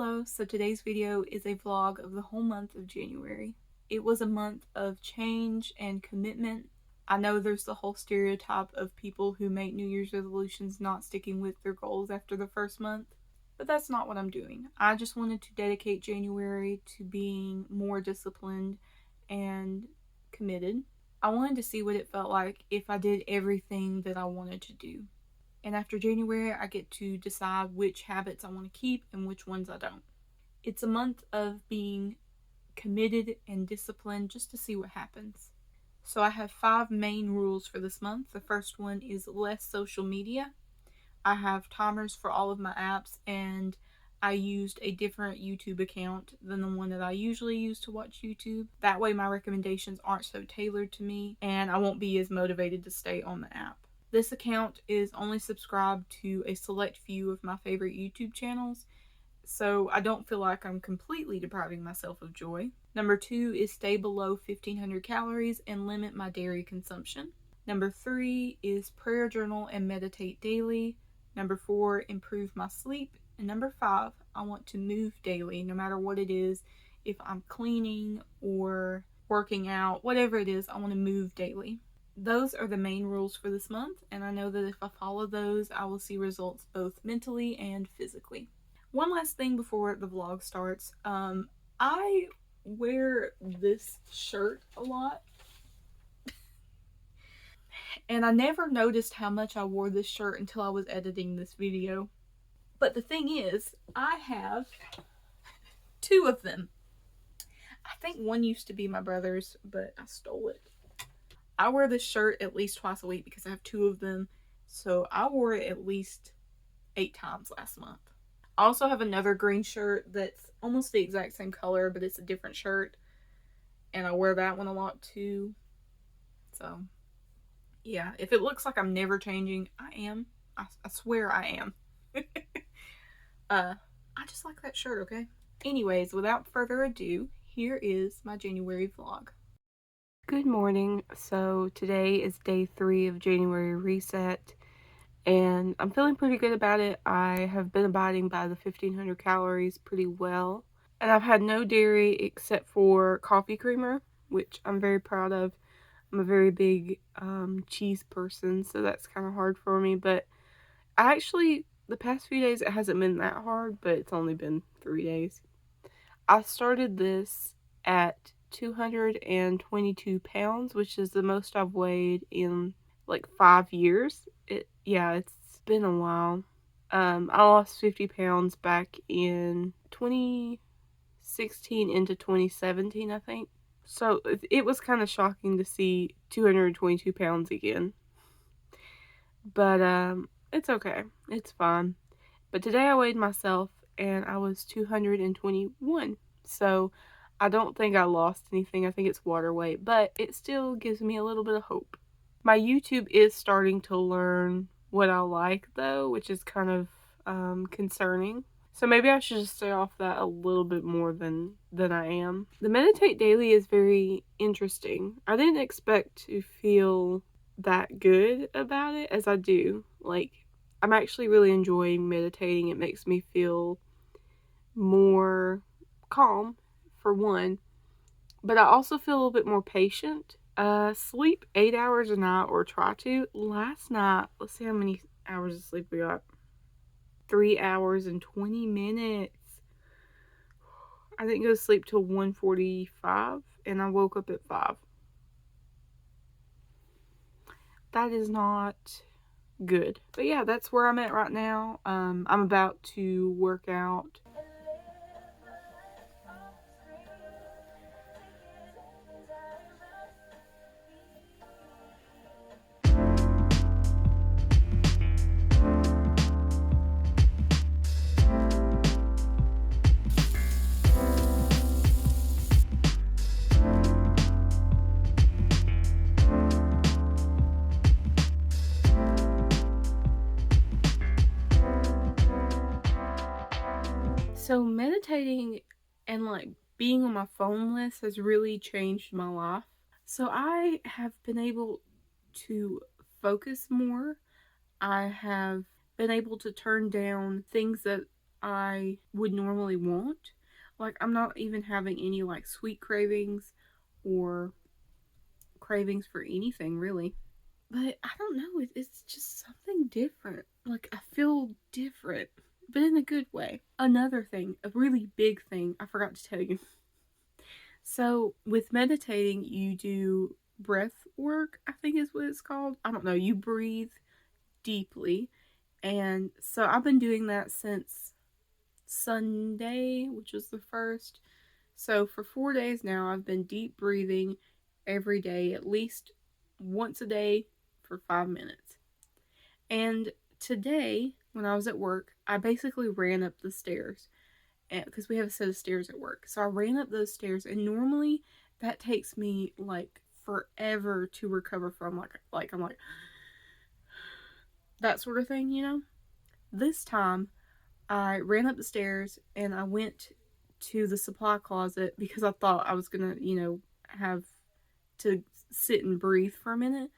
Hello, so today's video is a vlog of the whole month of January. It was a month of change and commitment. I know there's the whole stereotype of people who make New Year's resolutions not sticking with their goals after the first month, but that's not what I'm doing. I just wanted to dedicate January to being more disciplined and committed. I wanted to see what it felt like if I did everything that I wanted to do. And after January, I get to decide which habits I want to keep and which ones I don't. It's a month of being committed and disciplined just to see what happens. So I have 5 main rules for this month. The first one is less social media. I have timers for all of my apps, and I used a different YouTube account than the one that I usually use to watch YouTube. That way my recommendations aren't so tailored to me, and I won't be as motivated to stay on the app. This account is only subscribed to a select few of my favorite YouTube channels, so I don't feel like I'm completely depriving myself of joy. Number 2 is stay below 1,500 calories and limit my dairy consumption. Number 3 is prayer journal and meditate daily. Number 4, improve my sleep. And number 5, I want to move daily, no matter what it is. If I'm cleaning or working out, whatever it is, I want to move daily. Those are the main rules for this month, and I know that if I follow those, I will see results both mentally and physically. One last thing before the vlog starts. I wear this shirt a lot, and I never noticed how much I wore this shirt until I was editing this video. But the thing is, I have 2 of them. I think one used to be my brother's, but I stole it. I wear this shirt at least twice a week because I have 2 of them, so I wore it at least 8 times last month. I also have another green shirt that's almost the exact same color, but it's a different shirt, and I wear that one a lot too. So yeah, if it looks like I'm never changing, I am. I swear I am. I just like that shirt, okay? Anyways, without further ado, here is my January vlog. Good morning. So today is day 3 of January reset, and I'm feeling pretty good about it. I have been abiding by the 1,500 calories pretty well, and I've had no dairy except for coffee creamer, which I'm very proud of. I'm a very big cheese person, so that's kind of hard for me, but the past few days it hasn't been that hard, but it's only been 3 days. I started this at 222 pounds, which is the most I've weighed in like 5 years. It's been a while. I lost 50 pounds back in 2016 into 2017, I think. So it was kind of shocking to see 222 pounds again. But it's okay. It's fine. But today I weighed myself and I was 221. So I don't think I lost anything. I think it's water weight, but it still gives me a little bit of hope. My YouTube is starting to learn what I like though, which is kind of concerning. So maybe I should just stay off that a little bit more than I am. The meditate daily is very interesting. I didn't expect to feel that good about it as I do. Like, I'm actually really enjoying meditating. It makes me feel more calm, for one, but I also feel a little bit more patient. Sleep 8 hours a night, or try to. Last night, let's see how many hours of sleep we got. 3 hours and 20 minutes. I didn't go to sleep till 1:45, and I woke up at 5. That is not good. But yeah, that's where I'm at right now. I'm about to work out. So meditating and like being on my phone less has really changed my life. So I have been able to focus more. I have been able to turn down things that I would normally want. Like, I'm not even having any like sweet cravings or cravings for anything really. But I don't know, it's just something different. Like, I feel different, but in a good way. Another thing, a really big thing I forgot to tell you. So, with meditating, you do breath work, I think is what it's called. I don't know. You breathe deeply. And so, I've been doing that since Sunday, which was the first. So, for 4 days now, I've been deep breathing every day, at least once a day for 5 minutes. And today, when I was at work, I basically ran up the stairs because we have a set of stairs at work. So I ran up those stairs, and normally that takes me like forever to recover from. Like I'm like that sort of thing, you know. This time, I ran up the stairs and I went to the supply closet because I thought I was gonna, have to sit and breathe for a minute,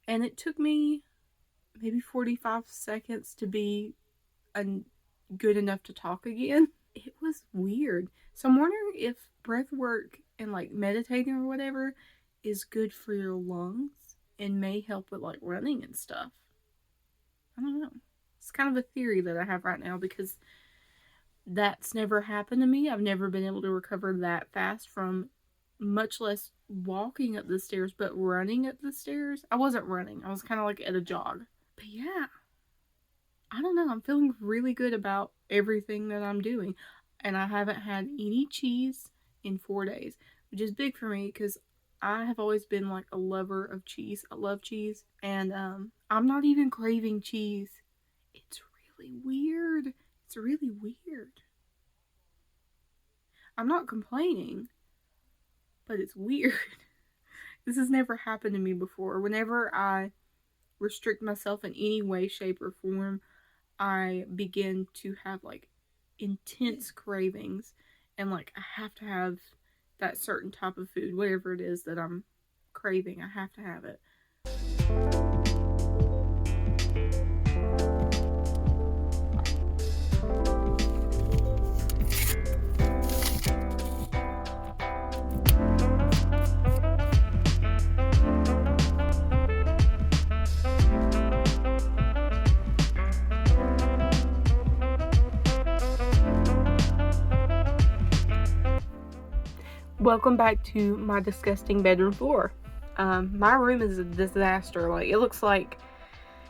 and it took me maybe 45 seconds to be good enough to talk again. It was weird. So I'm wondering if breath work and like meditating or whatever is good for your lungs and may help with like running and stuff. I don't know. It's kind of a theory that I have right now because that's never happened to me. I've never been able to recover that fast from, much less walking up the stairs, but running up the stairs. I wasn't running. I was kind of like at a jog. But yeah, I don't know. I'm feeling really good about everything that I'm doing. And I haven't had any cheese in 4 days, which is big for me because I have always been like a lover of cheese. I love cheese. And I'm not even craving cheese. It's really weird. It's really weird. I'm not complaining, but it's weird. This has never happened to me before. Whenever I restrict myself in any way, shape, or form, I begin to have like intense cravings, and like I have to have that certain type of food, whatever it is that I'm craving. I have to have it. Welcome back to my disgusting bedroom floor. My room is a disaster. Like, it looks like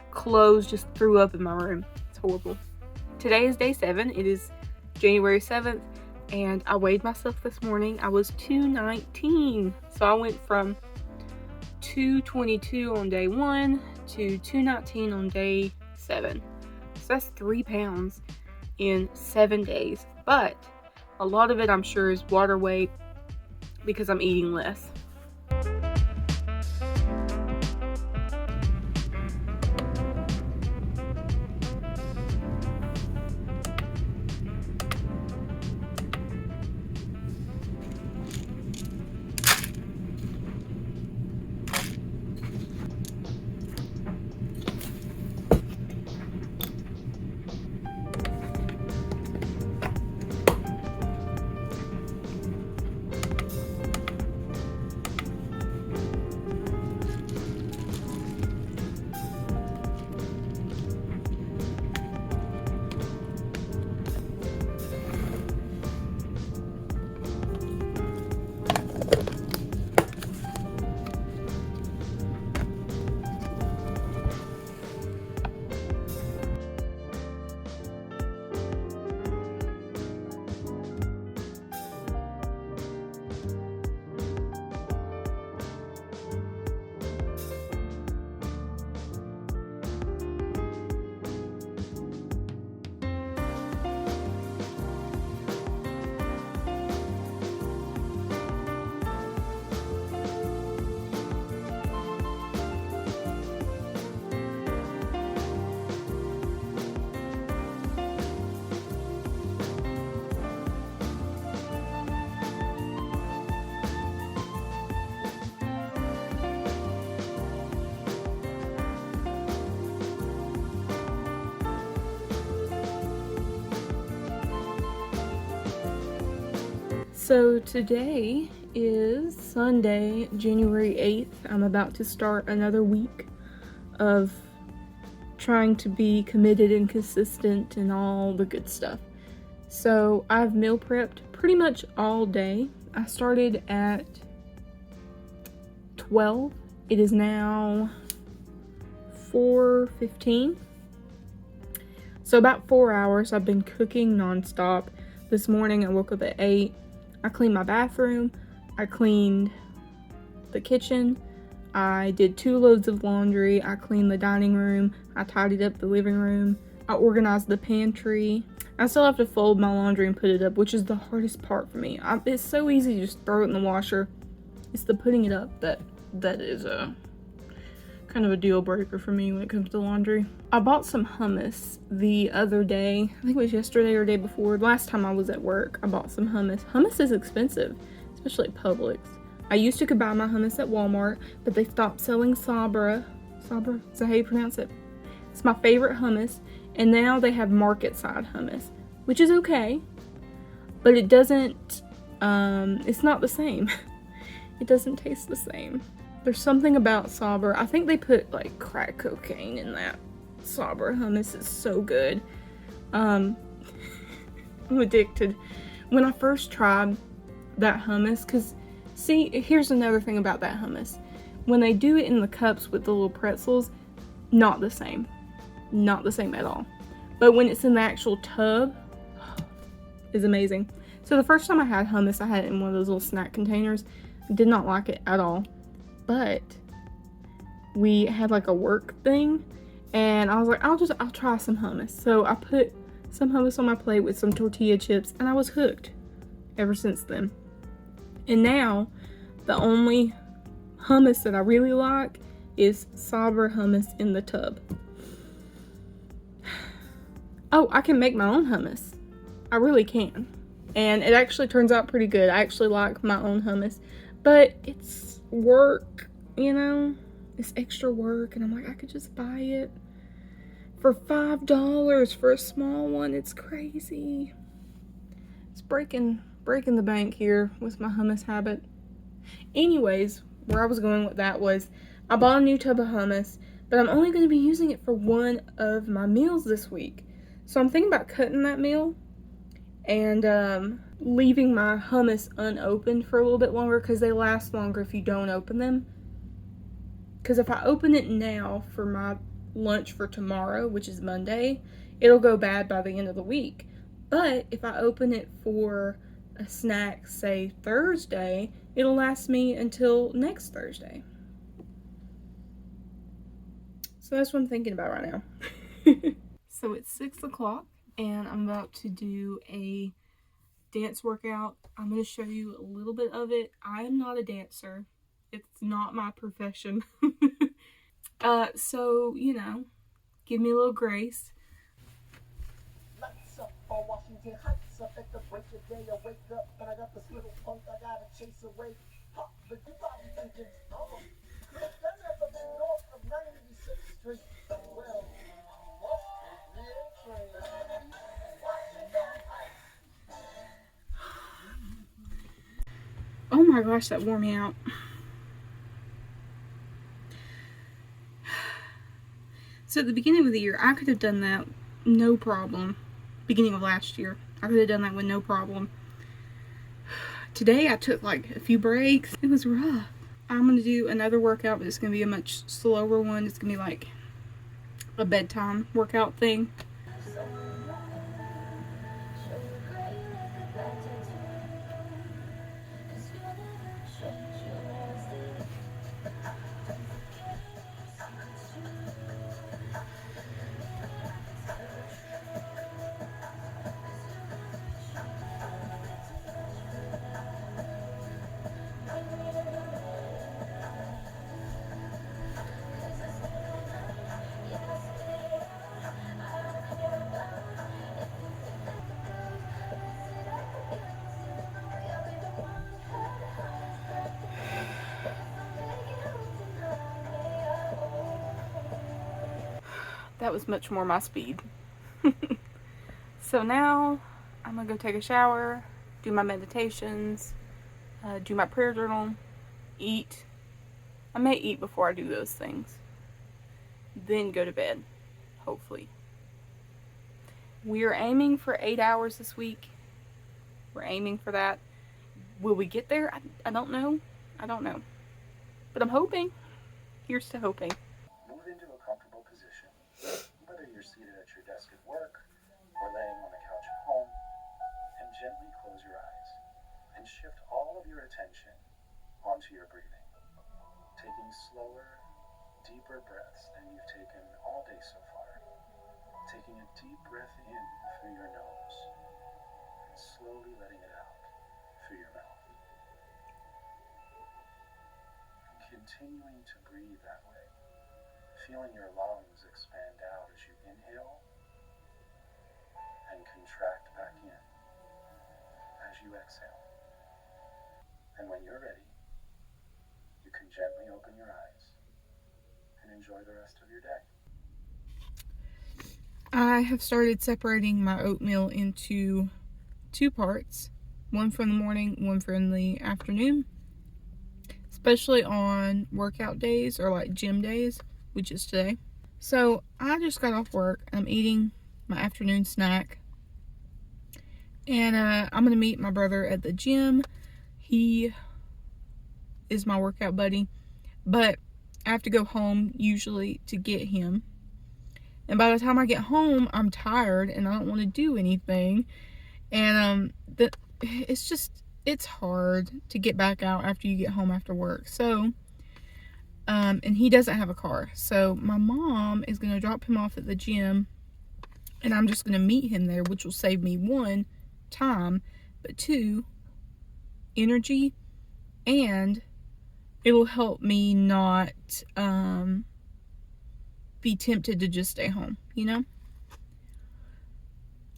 clothes just threw up in my room. It's horrible. Today is day 7. It is January 7th, and I weighed myself this morning. I was 219. So I went from 222 on day 1 to 219 on day 7. So that's 3 pounds in 7 days. But a lot of it, I'm sure, is water weight, because I'm eating less. So today is Sunday, January 8th. I'm about to start another week of trying to be committed and consistent and all the good stuff. So I've meal prepped pretty much all day. I started at 12. It is now 4:15. So about 4 hours I've been cooking nonstop. This morning I woke up at 8. I cleaned my bathroom. I cleaned the kitchen. I did 2 loads of laundry. I cleaned the dining room. I tidied up the living room. I organized the pantry. I still have to fold my laundry and put it up, which is the hardest part for me. It's so easy to just throw it in the washer. It's the putting it up that is a kind of a deal breaker for me when it comes to laundry. I bought some hummus the other day. I think it was yesterday or day before. Last time I was at work, I bought some hummus. Hummus is expensive, especially at Publix. I used to could buy my hummus at Walmart, but they stopped selling Sabra. Sabra? Is that how you pronounce it? It's my favorite hummus. And now they have market side hummus, which is okay, but it doesn't, it's not the same. It doesn't taste the same. There's something about Sabra. I think they put like crack cocaine in that Sabra hummus. It's so good. I'm addicted. When I first tried that hummus, because see, here's another thing about that hummus. When they do it in the cups with the little pretzels, not the same. Not the same at all. But when it's in the actual tub, it's amazing. So the first time I had hummus, I had it in one of those little snack containers. I did not like it at all. But we had like a work thing, and I was like, I'll try some hummus. So I put some hummus on my plate with some tortilla chips, and I was hooked ever since then. And now the only hummus that I really like is Sabra hummus in the tub. Oh, I can make my own hummus. I really can. And it actually turns out pretty good. I actually like my own hummus. But it's work, you know? It's extra work. And I'm like, I could just buy it for $5 for a small one. It's crazy. It's breaking the bank here with my hummus habit. Anyways, where I was going with that was I bought a new tub of hummus, but I'm only going to be using it for one of my meals this week. So I'm thinking about cutting that meal and leaving my hummus unopened for a little bit longer, because they last longer if you don't open them. Because if I open it now for my lunch for tomorrow, which is Monday, it'll go bad by the end of the week. But if I open it for a snack, say Thursday, it'll last me until next Thursday. So that's what I'm thinking about right now. So it's 6 o'clock and I'm about to do a dance workout. I'm going to show you a little bit of it. I am not a dancer. It's not my profession. So, you know, give me a little grace. Washington Heights up at the break of day. I wake up and I got this little punk I gotta chase away. But you probably thinking, oh, that never been north of 96th Street. Well, oh my gosh, that wore me out. So at the beginning of the year, I could have done that no problem. Beginning of last year, I could have done that with no problem. Today I took like a few breaks. It was rough. I'm gonna do another workout, but it's gonna be a much slower one. It's gonna be like a bedtime workout thing. That was much more my speed. So now I'm gonna go take a shower do my meditations, do my prayer journal, eat. I may eat before I do those things. Then go to bed, hopefully. We are aiming for 8 hours this week. We're aiming for that. Will we get there? I don't know. I don't know. But I'm hoping. Here's to hoping. Move into a comfortable position, whether you're seated at your desk at work or laying on the couch at home, and gently close your eyes and shift all of your attention onto your breathing, taking slower, deeper breaths than you've taken all day so far. Taking a deep breath in through your nose and slowly letting it out through your mouth. And continuing to breathe that way, feeling your lungs expand out as you inhale and contract back in as you exhale. And when you're ready, you can gently open your eyes and enjoy the rest of your day. I have started separating my oatmeal into 2 parts, one for the morning, one for in the afternoon, especially on workout days or like gym days, which is today. So I just got off work. I'm eating my afternoon snack, and I'm gonna meet my brother at the gym. He is my workout buddy, but I have to go home usually to get him. And by the time I get home, I'm tired and I don't want to do anything. And it's hard to get back out after you get home after work. So, and he doesn't have a car. So my mom is going to drop him off at the gym, and I'm just going to meet him there, which will save me 1, time, but 2, energy, and it will help me not be tempted to just stay home, you know?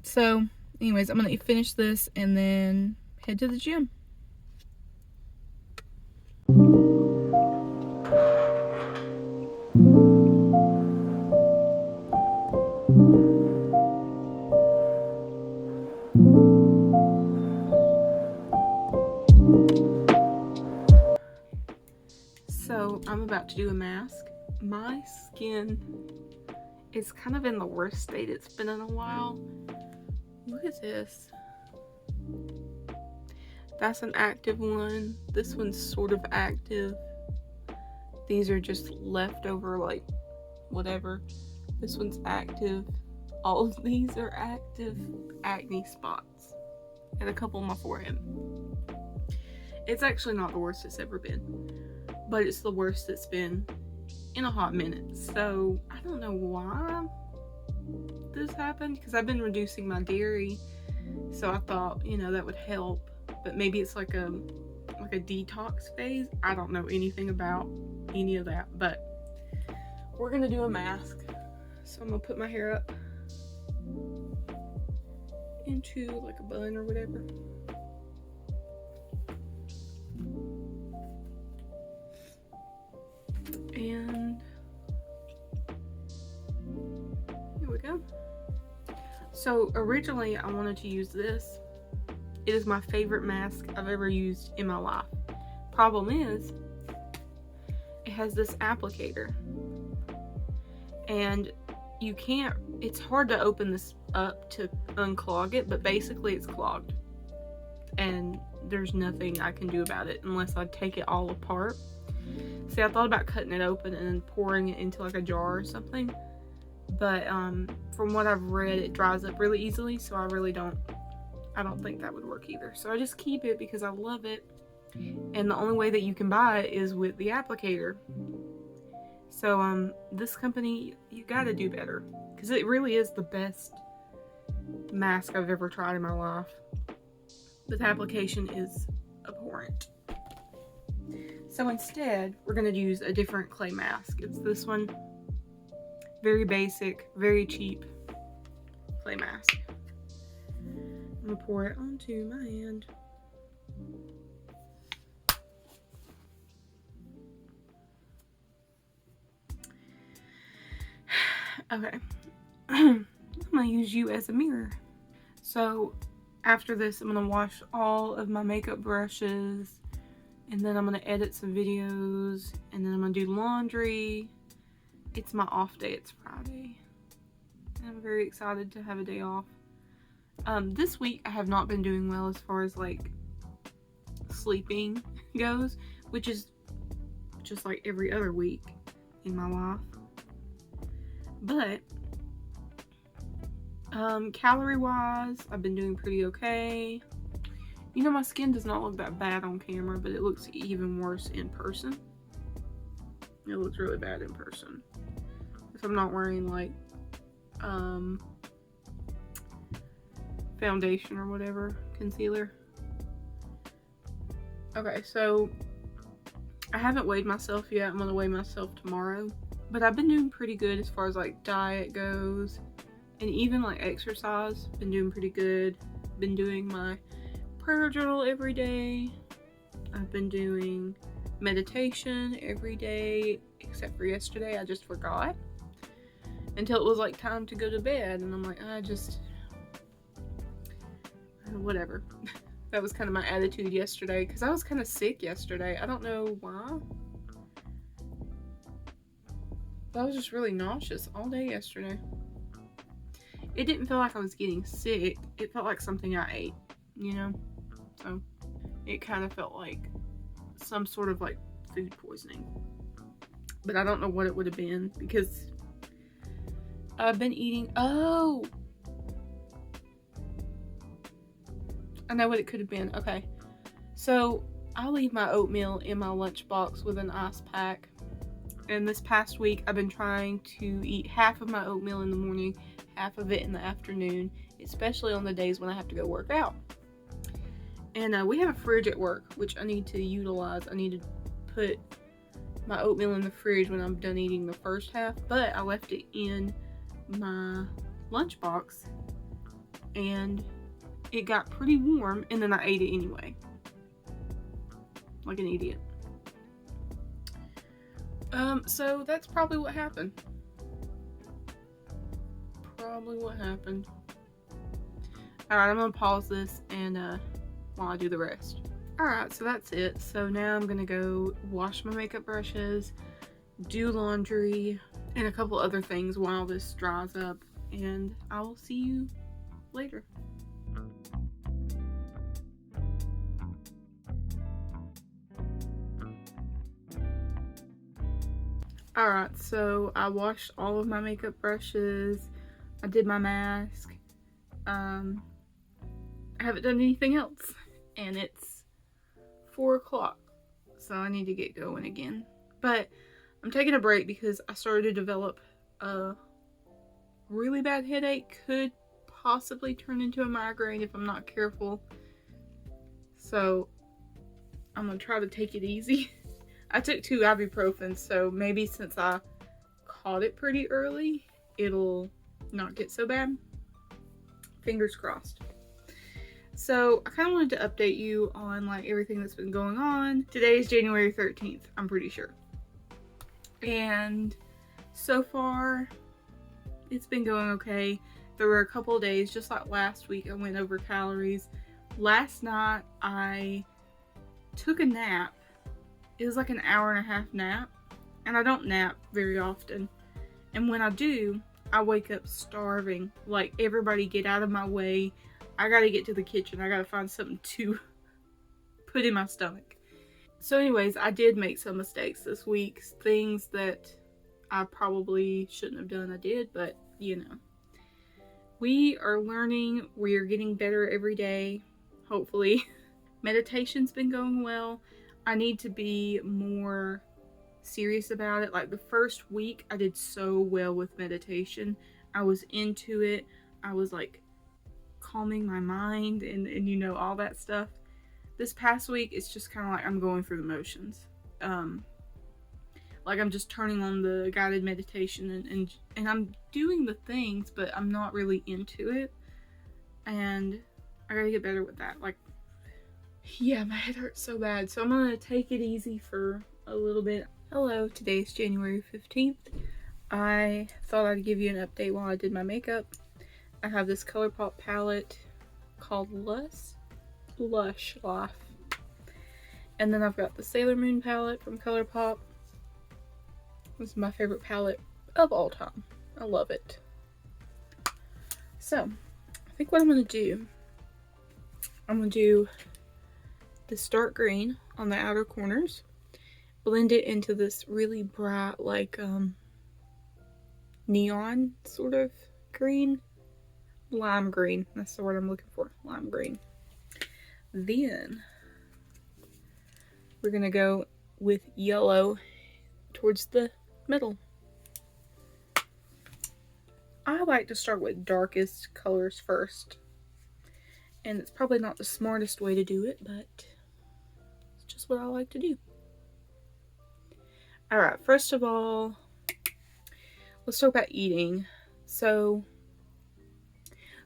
So, anyways, I'm going to finish this and then head to the gym. So, I'm about to do a mask. My skin is kind of in the worst state it's been in a while. Look at this. That's an active one. This one's sort of active. These are just leftover, like, whatever. This one's active. All of these are active acne spots. And a couple on my forehead. It's actually not the worst it's ever been, but it's the worst it's been in a hot minute. So I don't know why this happened, because I've been reducing my dairy, so I thought, you know, that would help. But maybe it's like a detox phase. I don't know anything about any of that, but we're gonna do a mask. So I'm gonna put my hair up into like a bun or whatever. And here we go. So originally I wanted to use this. It is my favorite mask I've ever used in my life. Problem is, it has this applicator. And you can't, it's hard to open this up to unclog it, but basically it's clogged. And there's nothing I can do about it unless I take it all apart. See, I thought about cutting it open and then pouring it into like a jar or something. But from what I've read, it dries up really easily, so I don't think that would work either. So I just keep it because I love it. And the only way that you can buy it is with the applicator. So this company, you gotta do better, because it really is the best mask I've ever tried in my life. But the application is abhorrent. So instead, we're gonna use a different clay mask. It's this one. Very basic, very cheap clay mask. I'm gonna pour it onto my hand. Okay. I'm gonna use you as a mirror. So After this, I'm gonna wash all of my makeup brushes, and then I'm gonna edit some videos, and then I'm gonna do laundry. It's my off day, it's Friday. I'm very excited to have a day off. This week I have not been doing well as far as like sleeping goes, which is just like every other week in my life. But calorie wise, I've been doing pretty okay. You know, my skin does not look that bad on camera, but it looks even worse in person. It looks really bad in person. If I'm not wearing like foundation or whatever, concealer. Okay, so I haven't weighed myself yet. I'm gonna weigh myself tomorrow. But I've been doing pretty good as far as like diet goes. And even like exercise, been doing pretty good. Been doing my prayer journal every day. I've been doing meditation every day, except for yesterday. I just forgot until it was like time to go to bed. And I'm like, whatever. That was kind of my attitude yesterday because I was kind of sick yesterday. I don't know why. But I was just really nauseous all day yesterday. It didn't feel like I was getting sick. It felt like something I ate, you know? So it kind of felt like some sort of like food poisoning. But I don't know what it would have been because I've been eating. Oh! I know what it could have been. Okay. So I leave my oatmeal in my lunchbox with an ice pack. And this past week, I've been trying to eat half of my oatmeal in the morning, half of it in the afternoon, especially on the days when I have to go work out. And we have a fridge at work, which I need to utilize. I need to put my oatmeal in the fridge when I'm done eating the first half, but I left it in my lunchbox, and it got pretty warm, and then I ate it anyway. Like an idiot. So that's probably what happened. Alright, I'm gonna pause this and while I do the rest. Alright, so that's it. So now I'm gonna go wash my makeup brushes, do laundry, and a couple other things while this dries up, and I will see you later. Alright, so I washed all of my makeup brushes, I did my mask, I haven't done anything else, and it's 4 o'clock, so I need to get going again. But I'm taking a break because I started to develop a really bad headache. Could possibly turn into a migraine if I'm not careful. So I'm gonna try to take it easy. I took 2 ibuprofen, so maybe since I caught it pretty early, it'll not get so bad. Fingers crossed. So I kind of wanted to update you on like everything that's been going on. Today is January 13th, I'm pretty sure. And so far, it's been going okay. There were a couple of days, just like last week, I went over calories. Last night, I took a nap. It was like an hour and a half nap, and I don't nap very often. And when I do, I wake up starving. Like, everybody get out of my way. I gotta get to the kitchen. I gotta find something to put in my stomach. So anyways, I did make some mistakes this week. Things that I probably shouldn't have done, I did, but you know. We are learning. We are getting better every day, hopefully. Meditation's been going well. I need to be more serious about it. Like the first week, I did so well with meditation. I was into it. I was like calming my mind and you know, all that stuff. This past week, it's just kind of like I'm going through the motions. Like I'm just turning on the guided meditation and I'm doing the things, but I'm not really into it. And I gotta get better with that. Like, yeah, my head hurts so bad. So I'm gonna take it easy for a little bit. Hello, today is January 15th. I thought I'd give you an update while I did my makeup. I have this ColourPop palette called Lush Life. And then I've got the Sailor Moon palette from ColourPop. This is my favorite palette of all time. I love it. So, I think what I'm going to do, I'm going to do this dark green on the outer corners, blend it into this really bright, like, neon sort of green. Lime green, that's the word I'm looking for, lime green. Then, we're going to go with yellow towards the middle. I like to start with darkest colors first. And it's probably not the smartest way to do it, but it's just what I like to do. Alright, first of all, let's talk about eating. So,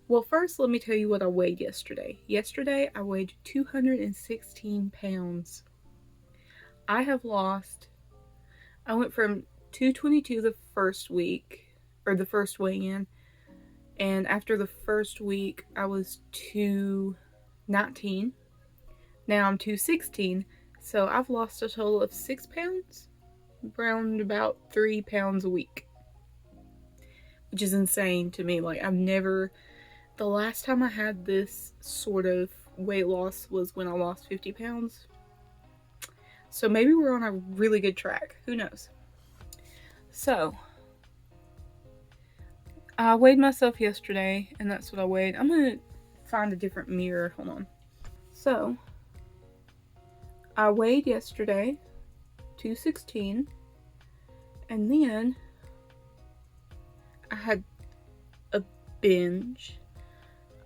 well, first let me tell you what I weighed yesterday. Yesterday, I weighed 216 pounds. I have lost, I went from 222 the first week, or the first weigh-in, and after the first week, I was 219. Now I'm 216, so I've lost a total of 6 pounds, around about 3 pounds a week, which is insane to me. Like, the last time I had this sort of weight loss was when I lost 50 pounds. So maybe we're on a really good track. Who knows? So, I weighed myself yesterday, and that's what I weighed. I'm going to find a different mirror. Hold on. So, I weighed yesterday 216, and then I had a binge.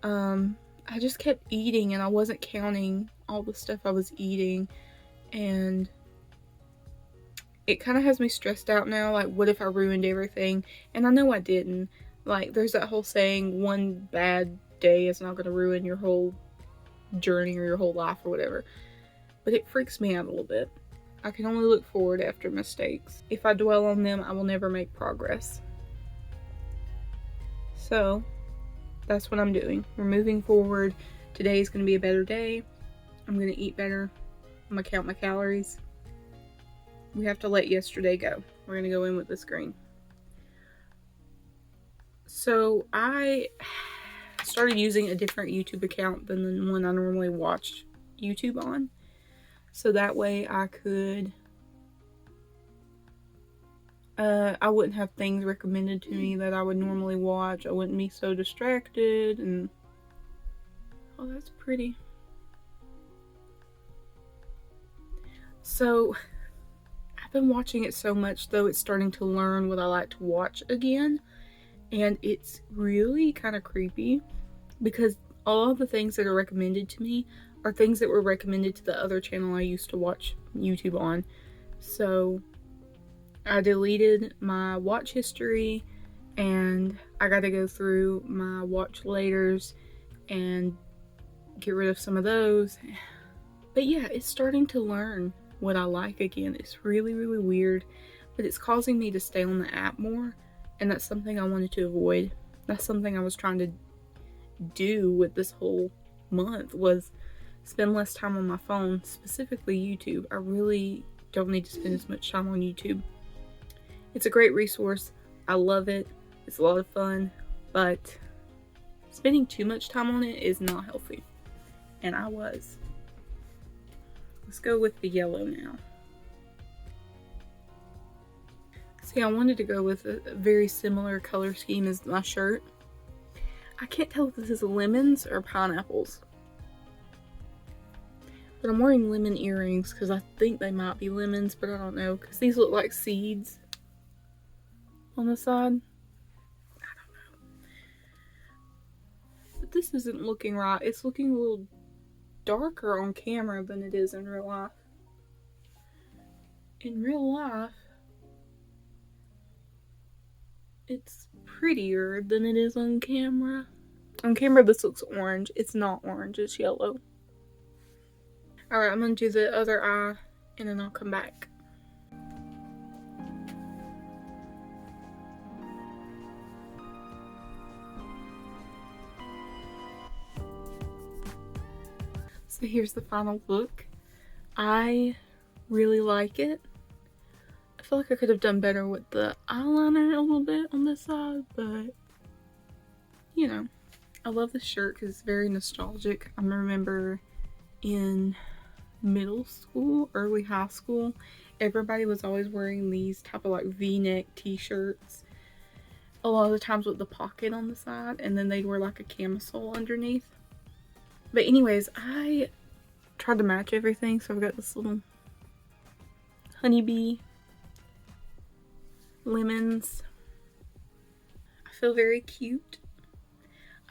I just kept eating, and I wasn't counting all the stuff I was eating, and it kind of has me stressed out now. Like, what if I ruined everything? And I know I didn't. Like, there's that whole saying, one bad day is not going to ruin your whole journey or your whole life or whatever. But it freaks me out a little bit. I can only look forward after mistakes. If I dwell on them, I will never make progress. So, that's what I'm doing. We're moving forward. Today is going to be a better day. I'm going to eat better. I'm going to count my calories. We have to let yesterday go. We're going to go in with this green. So I started using a different YouTube account than the one I normally watch YouTube on. So that way I could, I wouldn't have things recommended to me that I would normally watch. I wouldn't be so distracted, and oh, that's pretty. So I've been watching it so much, though, it's starting to learn what I like to watch again. And it's really kind of creepy because all of the things that are recommended to me are things that were recommended to the other channel I used to watch YouTube on. So I deleted my watch history, and I got to go through my watch laters and get rid of some of those. But yeah, it's starting to learn what I like again. It's really, really weird, but it's causing me to stay on the app more. And that's something I wanted to avoid. That's something I was trying to do with this whole month, was spend less time on my phone, specifically YouTube. I really don't need to spend as much time on YouTube. It's a great resource. I love it. It's a lot of fun, but spending too much time on it is not healthy. And I was. Let's go with the yellow now. See, I wanted to go with a very similar color scheme as my shirt. I can't tell if this is lemons or pineapples. But I'm wearing lemon earrings because I think they might be lemons, but I don't know. Because these look like seeds on the side. I don't know. But this isn't looking right. It's looking a little darker on camera than it is in real life. In real life, it's prettier than it is on camera. On camera, this looks orange. It's not orange, it's yellow. Alright, I'm gonna do the other eye, and then I'll come back. So here's the final look. I really like it. I feel like I could have done better with the eyeliner a little bit on this side, but you know, I love this shirt because it's very nostalgic. I remember in middle school, early high school, everybody was always wearing these type of like V-neck t-shirts. A lot of the times with the pocket on the side, and then they'd wear like a camisole underneath. But anyways, I tried to match everything, so I've got this little honeybee, lemons. I feel very cute.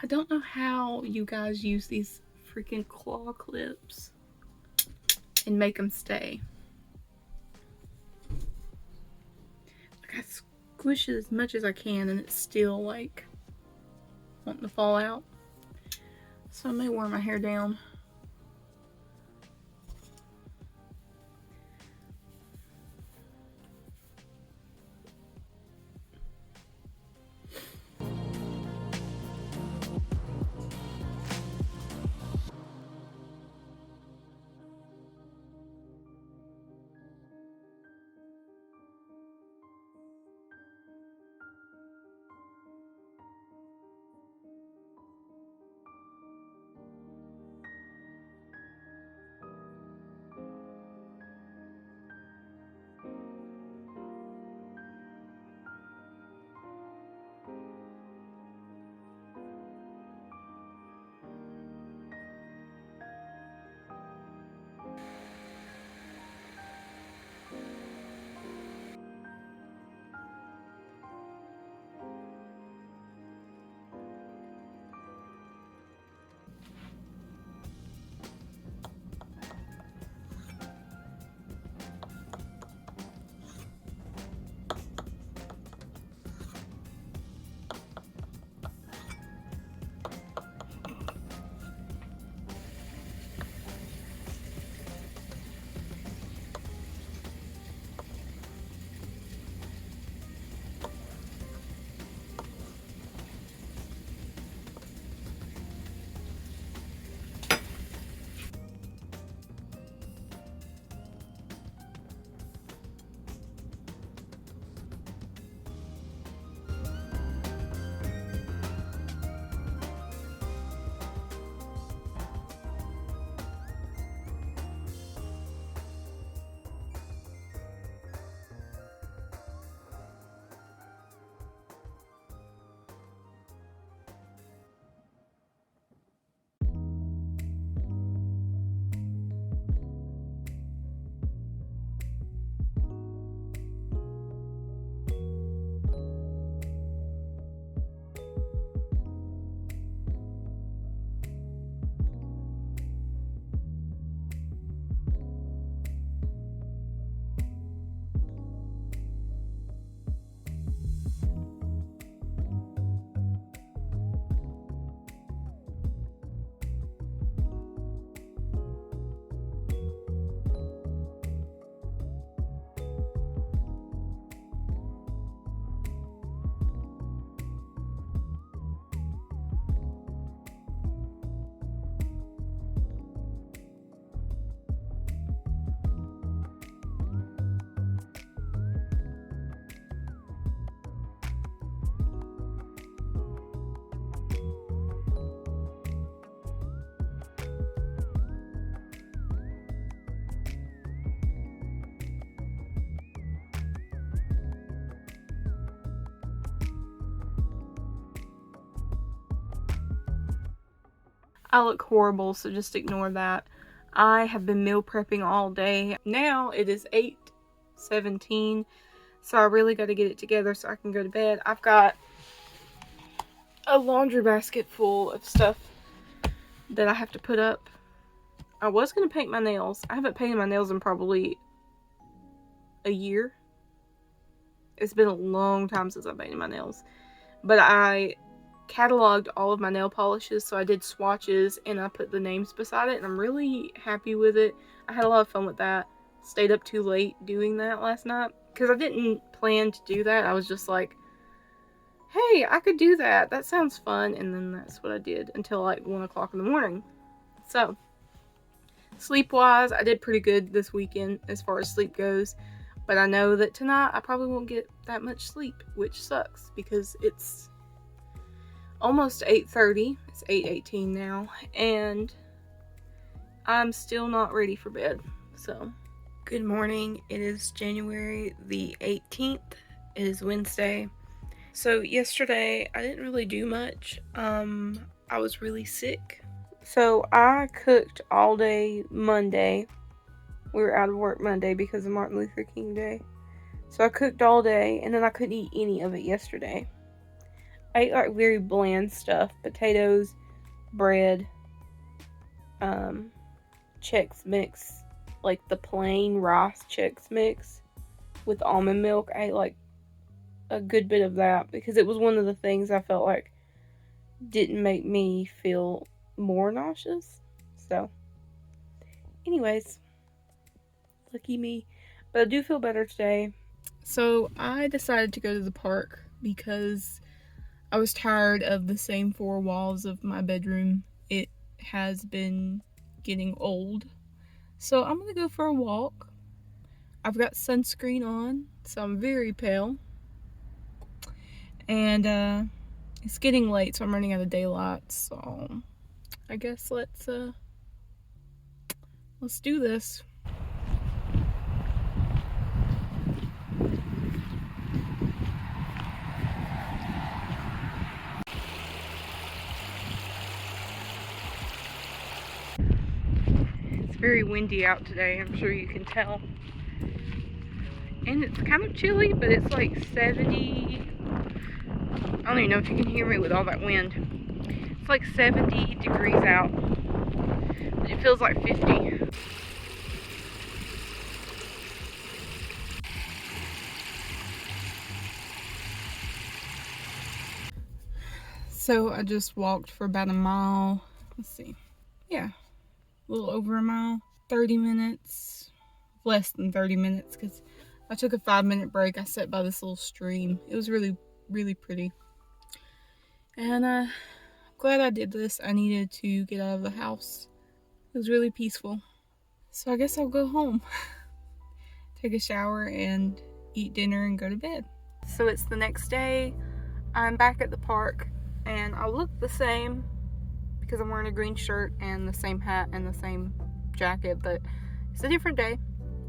I don't know how you guys use these freaking claw clips and make them stay. Like, I squish it as much as I can and it's still like wanting to fall out. So I may wear my hair down. I look horrible, so just ignore that. I have been meal prepping all day. Now it is 8:17, so I really got to get it together so I can go to bed. I've got a laundry basket full of stuff that I have to put up. I was going to paint my nails. I haven't painted my nails in probably a year. It's been a long time since I painted my nails. But I cataloged all of my nail polishes, so I did swatches and I put the names beside it, and I'm really happy with it. I had a lot of fun with that. Stayed up too late doing that last night because I didn't plan to do that. I was just like, hey, I could do that. That sounds fun. And then that's what I did until like 1 o'clock in the morning. So Sleep-wise, I did pretty good this weekend as far as sleep goes. But I know that tonight I probably won't get that much sleep, which sucks because it's almost 8:30. It's 8:18 now, and I'm still not ready for bed. So, good morning. It is January the 18th. It is Wednesday. So yesterday I didn't really do much. I was really sick. So I cooked all day Monday. We were out of work Monday because of Martin Luther King Day. So I cooked all day, and then I couldn't eat any of it yesterday. I ate like very bland stuff. Potatoes, bread, Chex Mix, like the plain rice Chex Mix with almond milk. I ate like a good bit of that because it was one of the things I felt like didn't make me feel more nauseous. So, anyways, lucky me. But I do feel better today. So I decided to go to the park because I was tired of the same four walls of my bedroom. It has been getting old. So I'm gonna go for a walk. I've got sunscreen on, so I'm very pale. And it's getting late, so I'm running out of daylight. So I guess let's do this. It's very windy out today, I'm sure you can tell. And it's kind of chilly, but it's like 70. I don't even know if you can hear me with all that wind. It's like 70 degrees out, but it feels like 50. So I just walked for about a mile. Let's see. Yeah, a little over a mile. 30 minutes. Less than 30 minutes because I took a 5-minute break. I sat by this little stream. It was really, really pretty. And I'm glad I did this. I needed to get out of the house. It was really peaceful. So I guess I'll go home. Take a shower and eat dinner and go to bed. So it's the next day. I'm back at the park and I look the same because I'm wearing a green shirt and the same hat and the same jacket, but it's a different day.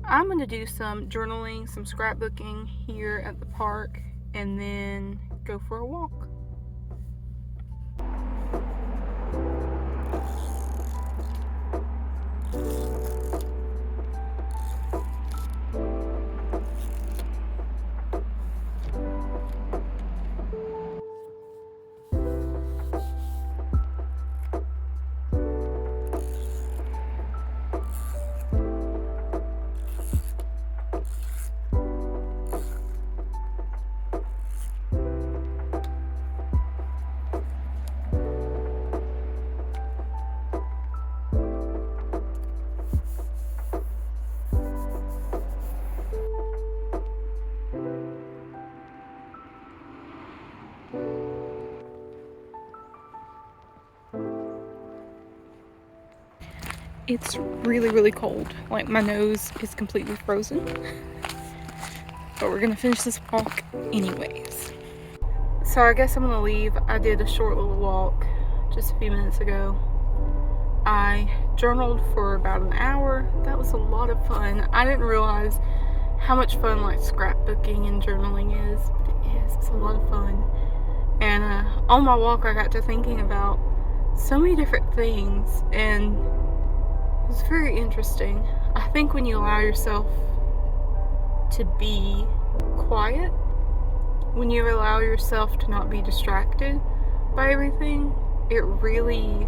I'm going to do some journaling, some scrapbooking here at the park, and then go for a walk. It's really, really cold. Like, my nose is completely frozen. But we're gonna finish this walk anyways. So I guess I'm gonna leave. I did a short little walk just a few minutes ago. I journaled for about an hour. That was a lot of fun. I didn't realize how much fun like scrapbooking and journaling is, but it is. It's a lot of fun. And on my walk I got to thinking about so many different things, and it was very interesting. I think when you allow yourself to be quiet, when you allow yourself to not be distracted by everything, it really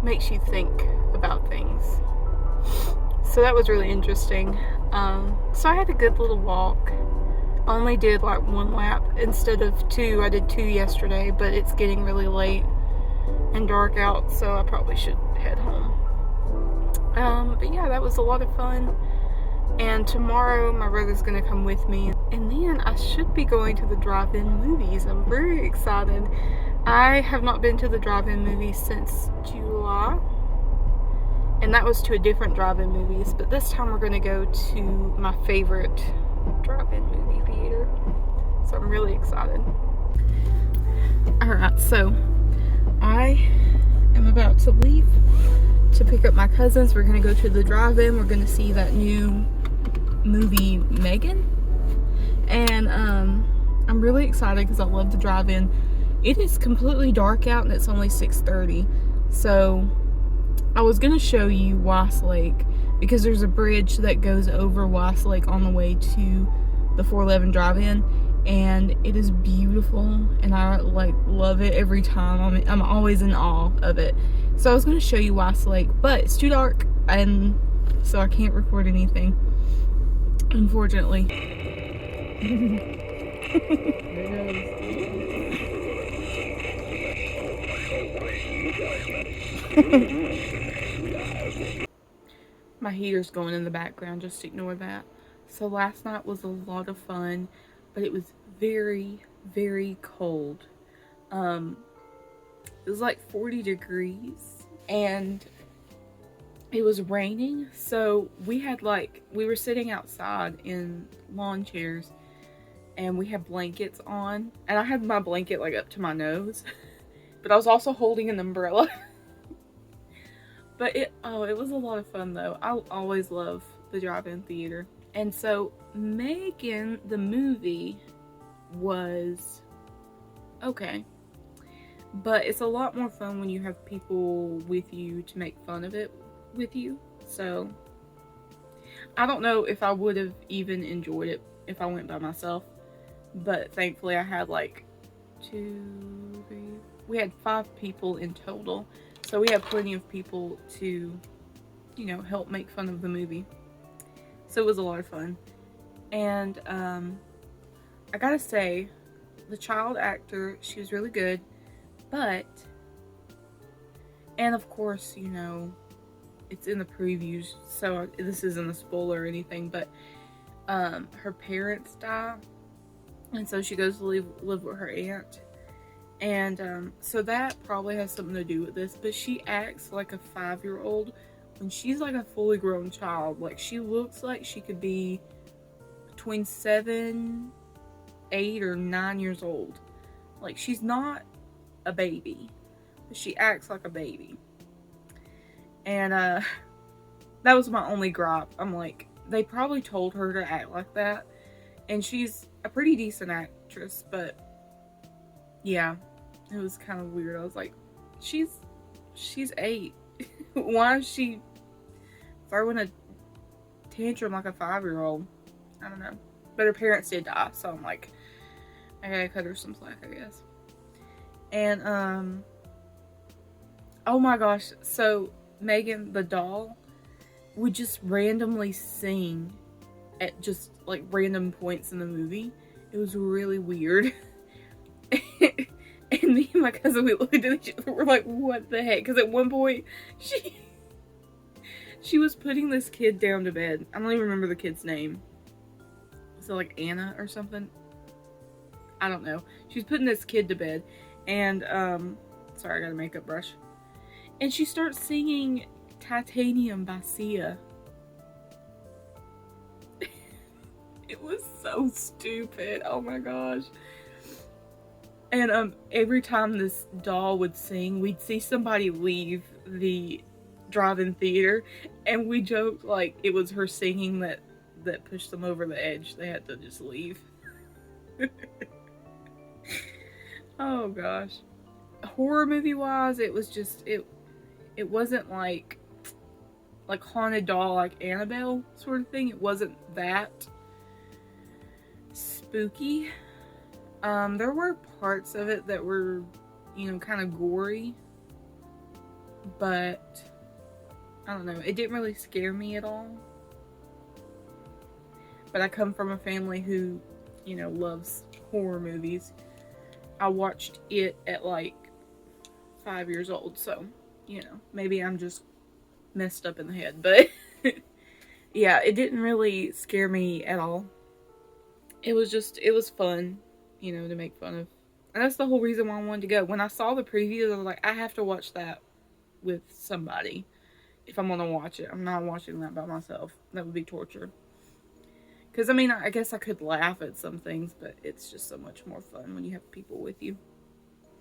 makes you think about things. So that was really interesting. So I had a good little walk. I only did like 1 lap instead of 2. I did 2 yesterday, but it's getting really late and dark out, so I probably should head home. But yeah, that was a lot of fun. And tomorrow my brother's gonna come with me, and then I should be going to the drive-in movies. I'm very excited. I have not been to the drive-in movies since July, And that was to a different drive-in movies, but this time we're gonna go to my favorite drive-in movie theater. So I'm really excited. Alright, so I am about to leave to pick up my cousins. We're gonna go to the drive-in. We're gonna see that new movie, Megan. And I'm really excited because I love the drive-in. It is completely dark out and it's only 6:30. So I was gonna show you Weiss Lake because there's a bridge that goes over Weiss Lake on the way to the 411 drive-in, and it is beautiful and I like love it every time. I'm always in awe of it. So I was gonna show you Weiss Lake, but it's too dark and so I can't record anything, unfortunately. My heater's going in the background, just ignore that. So last night was a lot of fun, but it was very, very cold. It was like 40 degrees and it was raining. So we were sitting outside in lawn chairs and we had blankets on, and I had my blanket like up to my nose, but I was also holding an umbrella. But it was a lot of fun though. I always love the drive-in theater. And so Megan, the movie, was okay. But it's a lot more fun when you have people with you to make fun of it with you. So I don't know if I would have even enjoyed it if I went by myself. But thankfully I had like we had 5 people in total. So we had plenty of people to, you know, help make fun of the movie. So it was a lot of fun. And I gotta say, the child actor, she was really good. But, and of course, you know, it's in the previews, so this isn't a spoiler or anything, but her parents die. And so she goes to live with her aunt. And so that probably has something to do with this, but she acts like a 5-year-old when she's like a fully grown child. Like, she looks like she could be between 7, 8, or 9 years old. Like, she's not a baby, but she acts like a baby. And that was my only gripe. I'm like, they probably told her to act like that, and she's a pretty decent actress, but yeah, it was kind of weird. I was like, she's 8. Why is she throwing a tantrum like a 5-year-old? I don't know. But her parents did die, so I'm like, I gotta cut her some slack, I guess. And oh my gosh, so Megan the doll would just randomly sing at just like random points in the movie. It was really weird. And me and my cousin, we looked at each other, we're like, what the heck? Because at one point, she was putting this kid down to bed. I don't even remember the kid's name. Is it like Anna or something? I don't know. She's putting this kid to bed. And, sorry, I got a makeup brush. And she starts singing Titanium by Sia. It was so stupid. Oh my gosh. And every time this doll would sing, we'd see somebody leave the drive-in theater, and we joked like it was her singing that pushed them over the edge. They had to just leave. Oh gosh. Horror movie wise, it was just it wasn't like haunted doll like Annabelle sort of thing. It wasn't that spooky. There were parts of it that were, you know, kind of gory, but I don't know, it didn't really scare me at all. But I come from a family who, you know, loves horror movies. I watched it at like 5 years old, so, you know, maybe I'm just messed up in the head, but yeah, it didn't really scare me at all. It was fun, you know, to make fun of. And that's the whole reason why I wanted to go. When I saw the previews, I was like, I have to watch that with somebody, if I'm gonna watch it. I'm not watching that by myself. That would be torture. Because, I mean, I guess I could laugh at some things, but it's just so much more fun when you have people with you.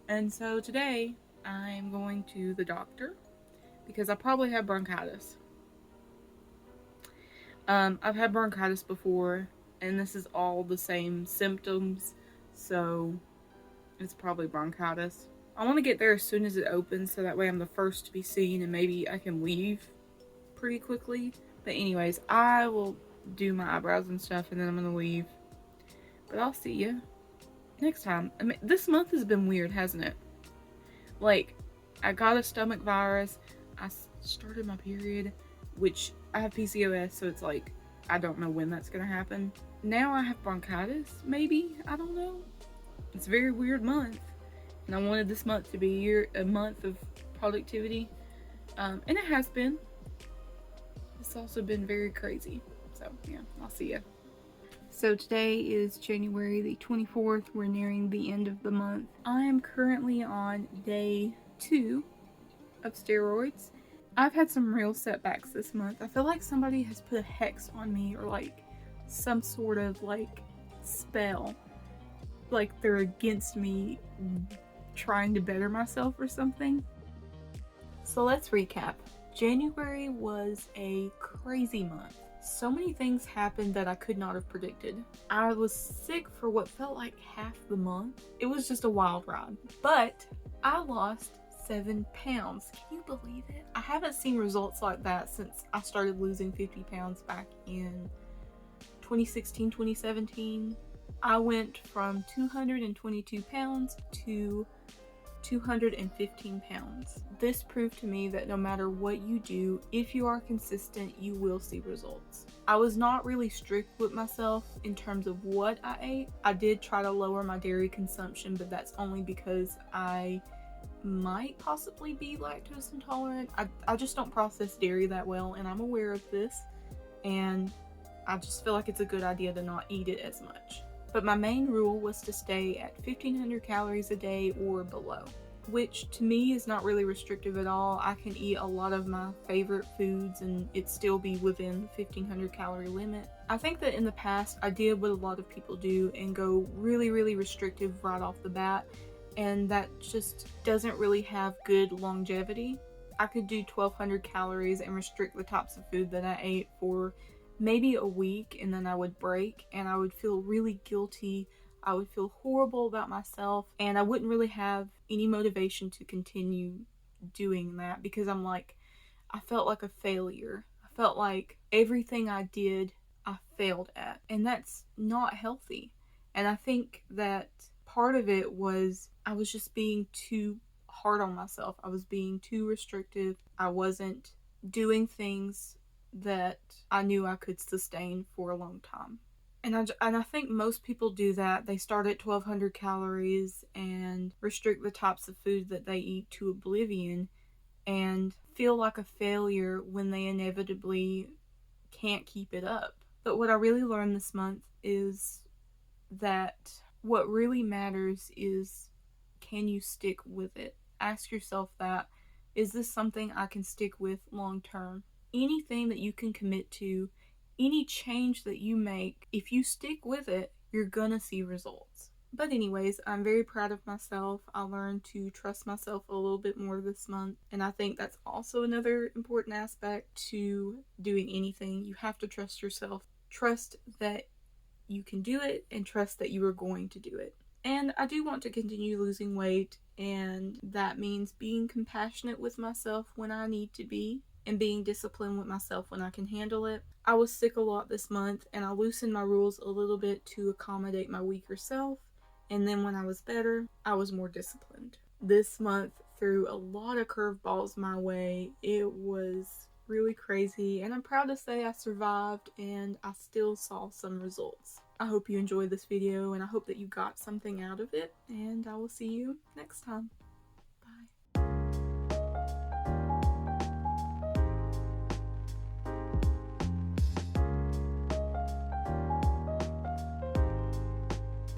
And so today, I'm going to the doctor because I probably have bronchitis. I've had bronchitis before, and this is all the same symptoms, so it's probably bronchitis. I want to get there as soon as it opens so that way I'm the first to be seen and maybe I can leave pretty quickly. But anyways, I will do my eyebrows and stuff and then I'm gonna leave. But I'll see you next time. I mean, this month has been weird, hasn't it? Like, I got a stomach virus, I started my period, which I have PCOS, so it's like, I don't know when that's gonna happen. Now I have bronchitis, maybe? I don't know. It's a very weird month. And I wanted this month to be a month of productivity. And it has been. It's also been very crazy. So, yeah, I'll see ya. So today is January the 24th. We're nearing the end of the month. I am currently on day 2 of steroids. I've had some real setbacks this month. I feel like somebody has put a hex on me or like some sort of like spell. Like they're against me trying to better myself or something. So let's recap. January was a crazy month. So many things happened that I could not have predicted. I was sick for what felt like half the month. It was just a wild ride. But I lost 7 pounds. Can you believe it? I haven't seen results like that since I started losing 50 pounds back in 2016, 2017. I went from 222 pounds to 215 pounds. This proved to me that no matter what you do, if you are consistent, you will see results. I was not really strict with myself in terms of what I ate. I did try to lower my dairy consumption, but that's only because I might possibly be lactose intolerant. I just don't process dairy that well, and I'm aware of this, and I just feel like it's a good idea to not eat it as much. But my main rule was to stay at 1500 calories a day or below, which to me is not really restrictive at all. I can eat a lot of my favorite foods and it still be within the 1500 calorie limit. I think that in the past I did what a lot of people do and go really, really restrictive right off the bat, and that just doesn't really have good longevity. I could do 1200 calories and restrict the types of food that I ate for maybe a week, and then I would break and I would feel really guilty. I would feel horrible about myself, and I wouldn't really have any motivation to continue doing that because I felt like a failure. I felt like everything I did, I failed at, and that's not healthy. And I think that part of it was I was just being too hard on myself. I was being too restrictive. I wasn't doing things that I knew I could sustain for a long time. And I think most people do that. They start at 1200 calories and restrict the types of food that they eat to oblivion and feel like a failure when they inevitably can't keep it up. But what I really learned this month is that what really matters is, can you stick with it? Ask yourself that. Is this something I can stick with long term? Anything that you can commit to, any change that you make, if you stick with it, you're gonna see results. But anyways, I'm very proud of myself. I learned to trust myself a little bit more this month, and I think that's also another important aspect to doing anything. You have to trust yourself. Trust that you can do it and trust that you are going to do it. And I do want to continue losing weight, and that means being compassionate with myself when I need to be and being disciplined with myself when I can handle it. I was sick a lot this month, and I loosened my rules a little bit to accommodate my weaker self, and then when I was better, I was more disciplined. This month threw a lot of curveballs my way. It was really crazy, and I'm proud to say I survived and I still saw some results. I hope you enjoyed this video, and I hope that you got something out of it, and I will see you next time.